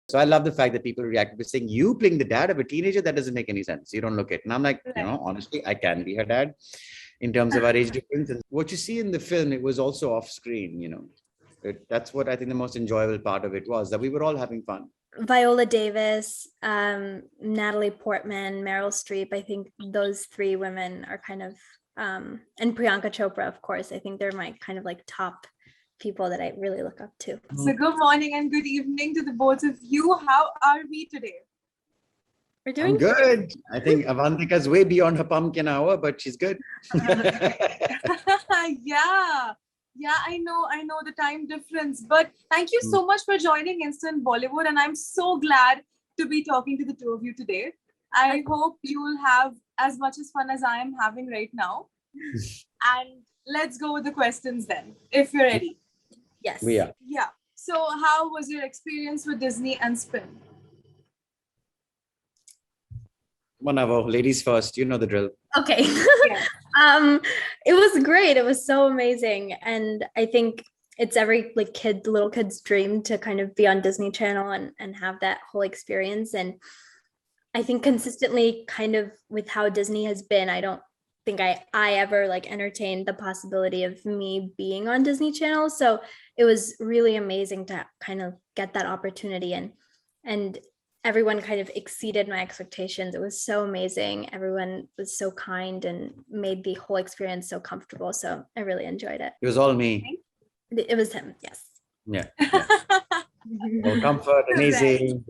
So I love the fact that people reacted by saying, you playing the dad of a teenager, that doesn't make any sense. You don't look it. And I'm like, honestly, I can be her dad in terms of our age difference. And what you see in the film, it was also off screen, That's what I think the most enjoyable part of it was, that we were all having fun. Viola Davis, Natalie Portman, Meryl Streep. I think those three women are kind of, and Priyanka Chopra, of course. I think they're my kind of like top people that I really look up to. So good morning and good evening to the both of you. How are we today? We're doing good. I think Avantika's way beyond her pumpkin hour, but she's good. Yeah, I know the time difference, but thank you so much for joining Instant Bollywood, and I'm so glad to be talking to the two of you today. I hope you'll have as much as fun as I am having right now. And let's go with the questions then, if you're ready. Yes. We are. Yeah. So how was your experience with Disney and Spin? 1 hour, ladies first, you know the drill. Okay. It was great. It was so amazing. And I think it's every little kid's dream to kind of be on Disney Channel and have that whole experience. And I think consistently kind of with how Disney has been, I don't think I ever entertained the possibility of me being on Disney Channel. So it was really amazing to kind of get that opportunity, and everyone kind of exceeded my expectations. It was so amazing. Everyone was so kind and made the whole experience so comfortable. So I really enjoyed it. It was all me. It was him. Yes. Yeah. Well, comfort, amazing.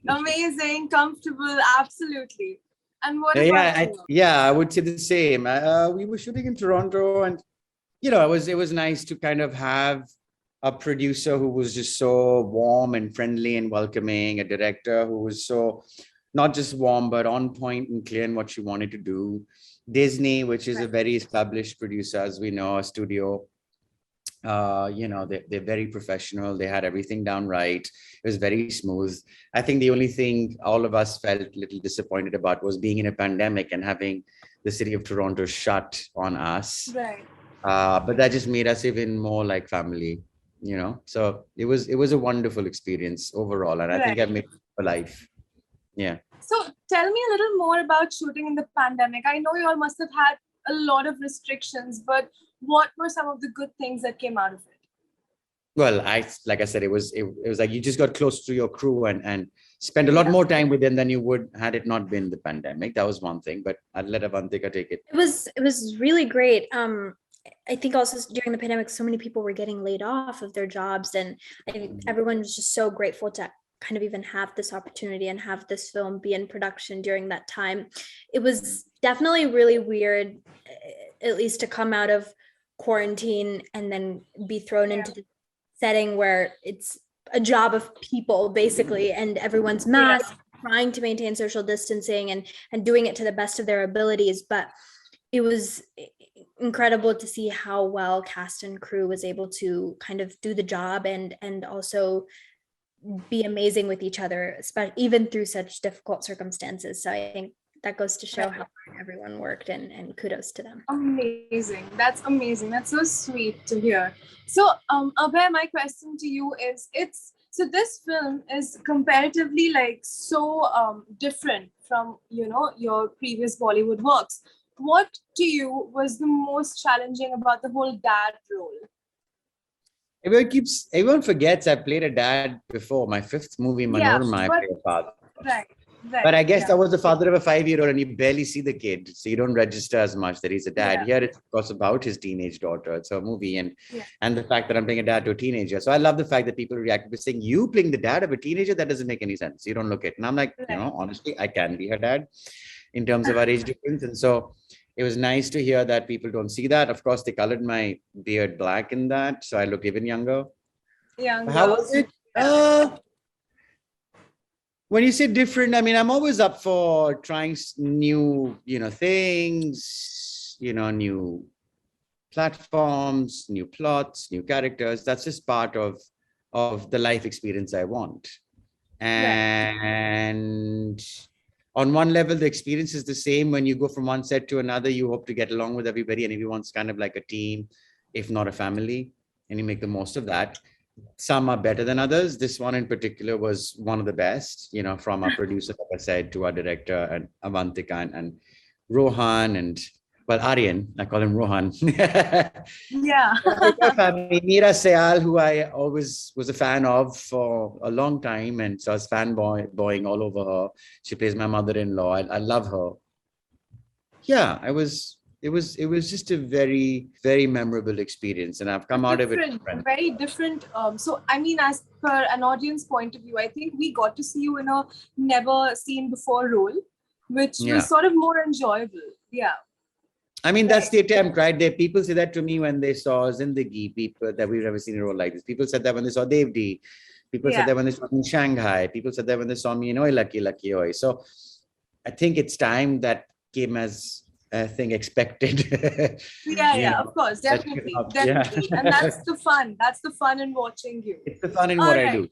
Amazing, comfortable, absolutely. And what about you? I would say the same. We were shooting in Toronto, and it was nice to kind of have a producer who was just so warm and friendly and welcoming, a director who was so not just warm, but on point and clear in what she wanted to do. Disney, which is a very established producer, as we know, a studio. They're very professional. They had everything down right. It was very smooth. I think the only thing all of us felt a little disappointed about was being in a pandemic and having the city of Toronto shut on us. Right. But that just made us even more like family, So it was a wonderful experience overall, and I think I've made it for life. Yeah. So tell me a little more about shooting in the pandemic. I know you all must have had a lot of restrictions, but what were some of the good things that came out of it? Well, like I said, it was like you just got close to your crew and spent a lot more time with them than you would had it not been the pandemic. That was one thing, but I'd let Avantika take it. It was really great. I think also during the pandemic, so many people were getting laid off of their jobs, and I think everyone was just so grateful to kind of even have this opportunity and have this film be in production during that time. It was definitely really weird, at least to come out of quarantine and then be thrown into the setting where it's a job of people basically, and everyone's masked, trying to maintain social distancing and doing it to the best of their abilities. But it was incredible to see how well cast and crew was able to kind of do the job and also be amazing with each other, especially even through such difficult circumstances. So I think that goes to show how hard everyone worked, and kudos to them. Amazing. That's amazing. That's so sweet to hear. So Abhay, my question to you is, so this film is comparatively so different from your previous Bollywood works. What to you was the most challenging about the whole dad role? Everyone forgets I played a dad before. My 5th movie, Manorama, I played a father. Right. But I guess I was the father of a 5-year-old, and you barely see the kid, so you don't register as much that he's a dad. Here it's of course about his teenage daughter. It's a movie, and the fact that I'm playing a dad to a teenager. So I love the fact that people reacted by saying, you playing the dad of a teenager, that doesn't make any sense. You don't look it. And I'm like, honestly, I can be her dad in terms of our age difference. And so it was nice to hear that people don't see that. Of course, they colored my beard black in that, so I look even younger. How was it? When you say different, I mean, I'm always up for trying new, things, new platforms, new plots, new characters. That's just part of the life experience I want. And on one level, the experience is the same. When you go from one set to another, you hope to get along with everybody, and everyone's kind of like a team, if not a family, and you make the most of that. Some are better than others. This one in particular was one of the best, from our producer, like I said, to our director and Avantika and Rohan and Aryan. I call him Rohan. Yeah. Family, Meera Sayal, who I always was a fan of for a long time, and so I was fanboying all over her. She plays my mother-in-law. I love her. Yeah, it was just a very, very memorable experience, and I've come out of it very different. So I mean, as per an audience point of view, I think we got to see you in a never seen before role, which was sort of more enjoyable. Yeah. I mean, that's the attempt, right? People say that to me when they saw Zindagi, people that we've never seen a role like this. People said that when they saw Devdi. People said that when they saw me in Shanghai. People said that when they saw me in Oi Lucky Lucky Oi. So I think it's time that came as a thing expected. Of course, definitely. And that's the fun. That's the fun in watching you. It's the fun in what I do.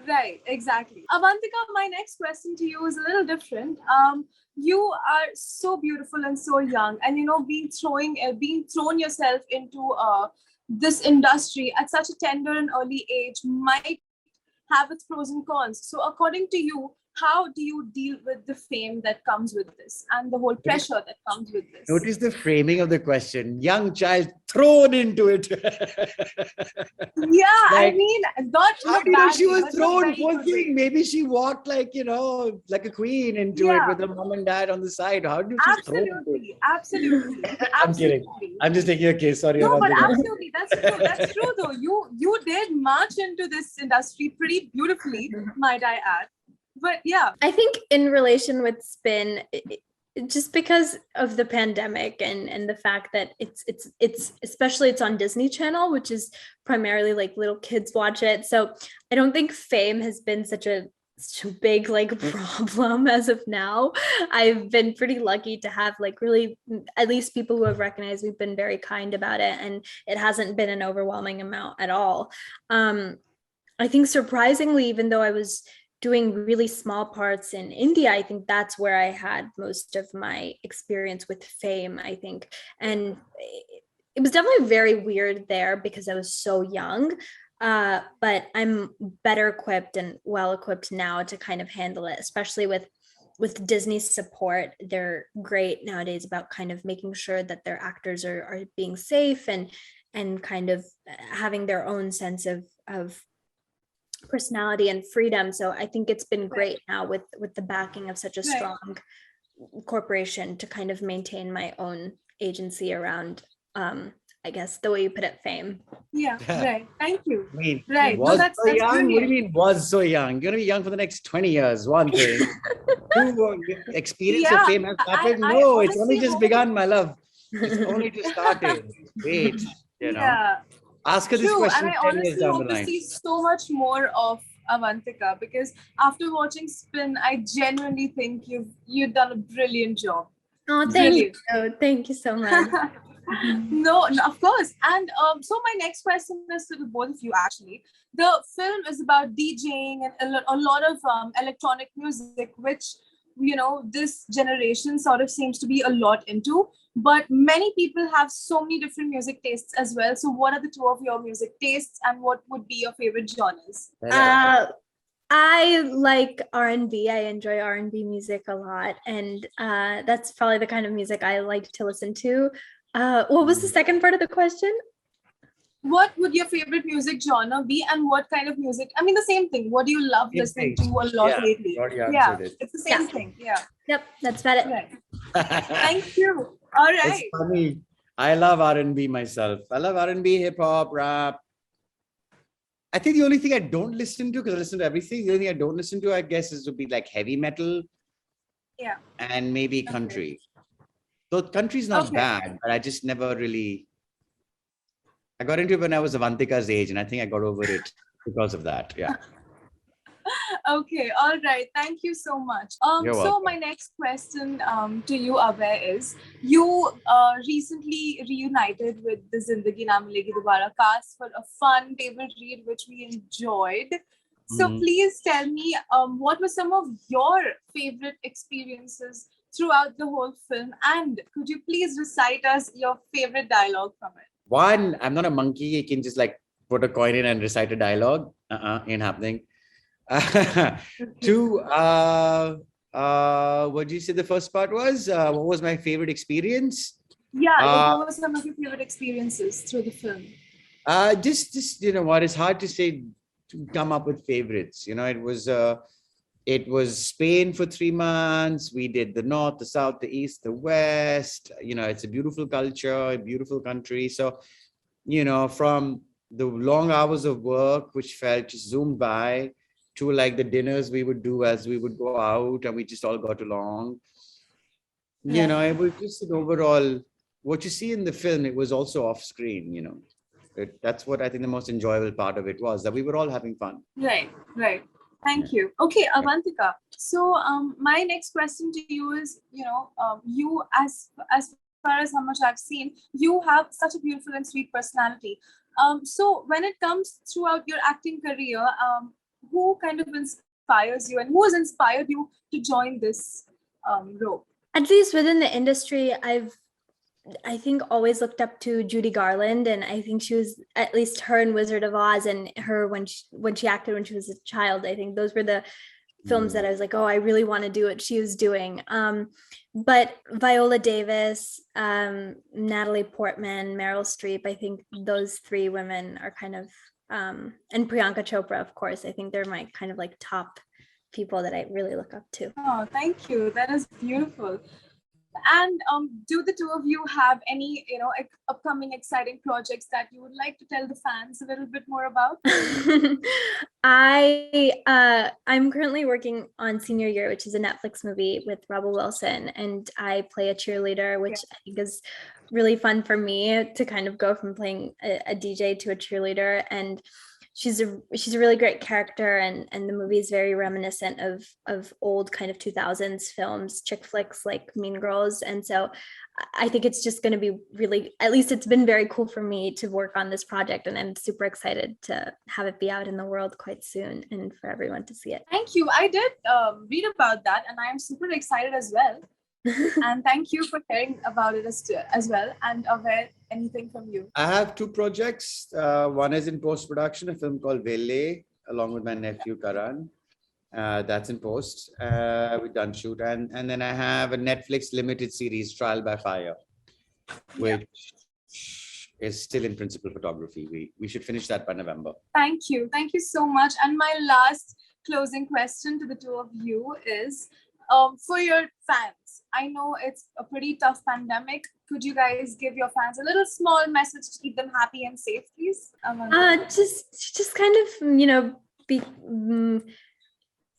Right, exactly. Avantika, my next question to you is a little different. You are so beautiful and so young, and being thrown yourself into this industry at such a tender and early age might have its pros and cons. So according to you, how do you deal with the fame that comes with this and the whole pressure that comes with this? Notice the framing of the question. Young child thrown into it. I mean, she was thrown. Poor thing. Maybe she walked like a queen into it with her mom and dad on the side. How do you absolutely. I'm kidding. I'm just taking a case. Sorry. No, but absolutely, that's true though. You did march into this industry pretty beautifully, might I add. But yeah, I think in relation with Spin, just because of the pandemic and the fact that it's especially it's on Disney Channel, which is primarily like little kids watch it. So I don't think fame has been such a big problem as of now. I've been pretty lucky to have really, at least people who have recognized we've been very kind about it, and it hasn't been an overwhelming amount at all. I think surprisingly, even though I was doing really small parts in India, I think that's where I had most of my experience with fame, I think. And it was definitely very weird there because I was so young, but I'm better equipped and well equipped now to kind of handle it, especially with Disney's support. They're great nowadays about kind of making sure that their actors are being safe and kind of having their own sense of personality and freedom. So I think it's been great now with the backing of such a strong corporation to kind of maintain my own agency around I guess the way you put it, fame. Right. Thank you. I mean, right. Was so young? Brilliant. What do you mean was so young? You're gonna be young for the next 20 years, one thing. Experience of fame has started. No, it's only just begun, my love. It's only just started. Wait, Ask her this question. And I honestly hope to see so much more of Avantika, because after watching Spin, I genuinely think you've done a brilliant job. Oh, thank you. Thank you so much. No, of course. And so my next question is to the both of you, actually. The film is about DJing and a lot of electronic music, which, this generation sort of seems to be a lot into. But many people have so many different music tastes as well. So what are the two of your music tastes, and what would be your favorite genres? I like R&B. I enjoy R&B music a lot. And that's probably the kind of music I like to listen to. What was the second part of the question? What would your favorite music genre be, and what kind of music? I mean, the same thing. What do you love listening to a lot lately? It's the same thing. Yeah. Yep, that's about it. Right. Thank you. All right. It's funny. I love R&B myself. I love R&B, hip hop, rap. I think the only thing I don't listen to, because I listen to everything, the only thing I don't listen to, I guess, would be like heavy metal. Yeah. And maybe country. So country's not bad, but I just never really. I got into it when I was Avantika's age, and I think I got over it because of that. Yeah. Okay. All right. Thank you so much. So my next question to you, Abhay, is you recently reunited with the Zindagi Na Milegi Dobara cast for a fun table read, which we enjoyed. So please tell me, what were some of your favorite experiences throughout the whole film? And could you please recite us your favorite dialogue from it? One, I'm not a monkey. You can just put a coin in and recite a dialogue. Ain't happening. Two, what did you say the first part was? What was my favorite experience? Yeah, like what were some of your favorite experiences through the film? Just you know what, it's hard to say, to come up with favorites. You know, it was Spain for 3 months. We did the north, the south, the east, the west. You know, it's a beautiful culture, a beautiful country. So, you know, from the long hours of work, which felt just zoomed by, to like the dinners we would do as we would go out and we just all got along. You know, it was just an overall, what you see in the film, it was also off screen, you know. That's what I think the most enjoyable part of it was, that we were all having fun. Right. Thank you. Okay, Avantika. So my next question to you is, you as far as how much I've seen, you have such a beautiful and sweet personality. So when it comes throughout your acting career, who kind of inspires you, and who has inspired you to join this role? At least within the industry, I think always looked up to Judy Garland, and I think she was, at least her in Wizard of Oz and her when she acted when she was a child. I think those were the films that I was like, oh, I really want to do what she was doing. But Viola Davis, Natalie Portman, Meryl Streep, I think those 3 women are kind of, and Priyanka Chopra, of course. I think they're my kind of like top people that I really look up to. Oh, thank you. That is beautiful. And do the two of you have any, upcoming exciting projects that you would like to tell the fans a little bit more about? I'm currently working on Senior Year, which is a Netflix movie with Rebel Wilson, and I play a cheerleader, which I think is really fun for me to kind of go from playing a DJ to a cheerleader. And she's a really great character, and the movie is very reminiscent of old kind of 2000s films, chick flicks like Mean Girls. And so I think it's just going to be really, at least it's been very cool for me to work on this project, and I'm super excited to have it be out in the world quite soon and for everyone to see it. Thank you. I did read about that, and I am super excited as well. And thank you for sharing about it as well. And Abhay, anything from you? I have 2 projects. One is in post-production, a film called Vele, along with my nephew Karan. That's in post. We've done shoot. And then I have a Netflix limited series, Trial by Fire, which is still in principal photography. We should finish that by November. Thank you. Thank you so much. And my last closing question to the two of you is, for your fans, I know it's a pretty tough pandemic. Could you guys give your fans a little small message to keep them happy and safe, please? Just kind of,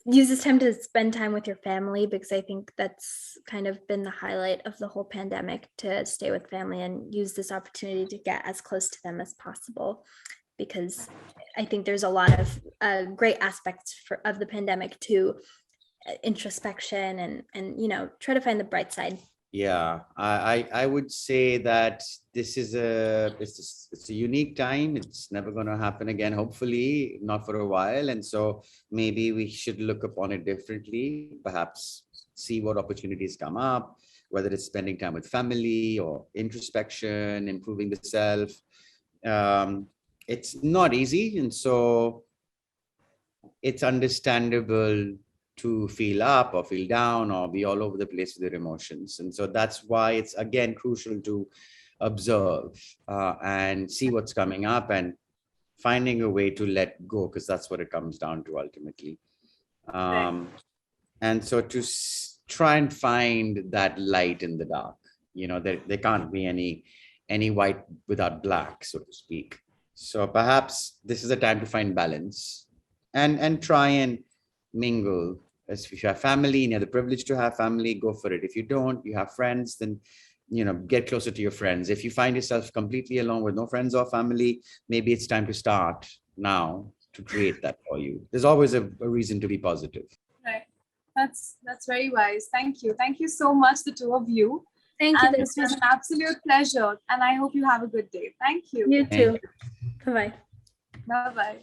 use this time to spend time with your family, because I think that's kind of been the highlight of the whole pandemic, to stay with family and use this opportunity to get as close to them as possible, because I think there's a lot of great aspects of the pandemic to introspection and try to find the bright side. Yeah, I would say that this is it's a unique time. It's never going to happen again, hopefully not for a while. And so maybe we should look upon it differently, perhaps see what opportunities come up, whether it's spending time with family or introspection, improving the self. It's not easy. And so it's understandable to feel up or feel down or be all over the place with their emotions. And so that's why it's, again, crucial to observe and see what's coming up and finding a way to let go, because that's what it comes down to ultimately. And so to try and find that light in the dark, there can't be any white without black, so to speak. So perhaps this is a time to find balance and try and mingle. As if you have family and you have the privilege to have family, go for it. If you don't, you have friends, then get closer to your friends. If you find yourself completely alone with no friends or family, maybe it's time to start now to create that for you. There's always a reason to be positive. Right. That's very wise. Thank you. Thank you so much, the two of you. Thank you. This was an absolute pleasure, and I hope you have a good day. Thank you. You too. Bye-bye. Bye-bye.